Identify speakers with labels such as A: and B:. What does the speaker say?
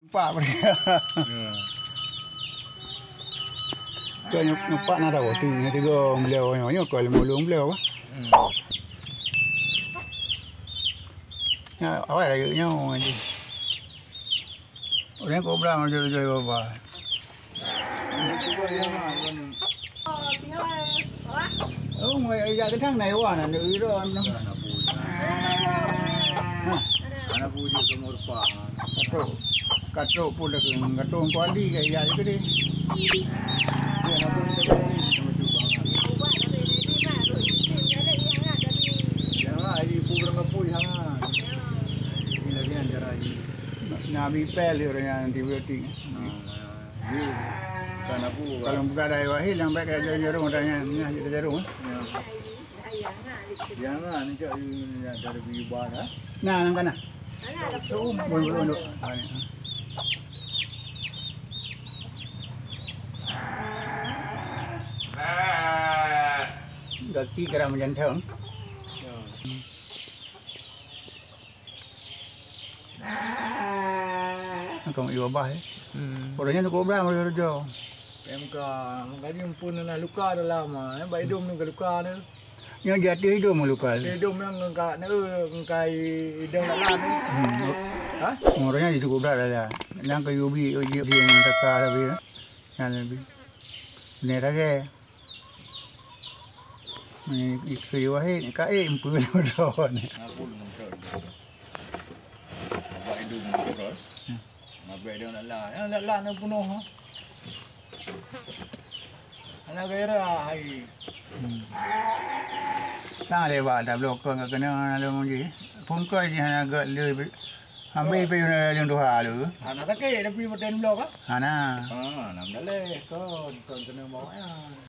A: Pak apa dia? Kau nampak nak tahu tu ni tiga beliau ni kau lemulung beliau apa? Ya, awak lagi nyawa ni. Orang kau berang jodoh apa? Oh, mai ya cái thằng này quá nè, nữ đó nó.
B: Anak puji semua rupa.
A: Katrok pun dah katrok kuali ke ya itu deh.
B: Dia nak pun kita ni sama juga. Jangan ini pura ngapui hang. Ini lagi antara ini.
A: Nabi pel orang yang antibiotik.
B: Kan aku
A: Kalau bukan ada wahil yang baik kayak jarum adanya ni ada jarum.
B: Jangan ni cak dari biubah dah.
A: Nah, nang kana. Bulu. Gati kera macam tu. Kau ibu bah. Orangnya tu kobra macam tu.
B: MK, makanya pun nak luka dah lama. Baik hidung ni luka ni.
A: Yang jatuh hidup melukai.
B: Hidung yang ngangkat ni, ngangkai hidung nak lan ni. Ha?
A: Orangnya itu kobra dah. Yang kau ubi yang takar lebih. Yang lebih. Ni lagi. Ni ikut wahid, kai impul dah ni.
B: Aku nak. Baik hidung ni terus. Baik dia nak lan. Nak lan ni penuh. Anak kira hai.
A: Tak lewat dah blok kau kena ada mungkin. Pun kau je agak lebih. Ambil pergi yang dua lu.
B: Anak tak kira tapi paten blok ah.
A: Hana.
B: Nam dah leh kau kena bawa ya.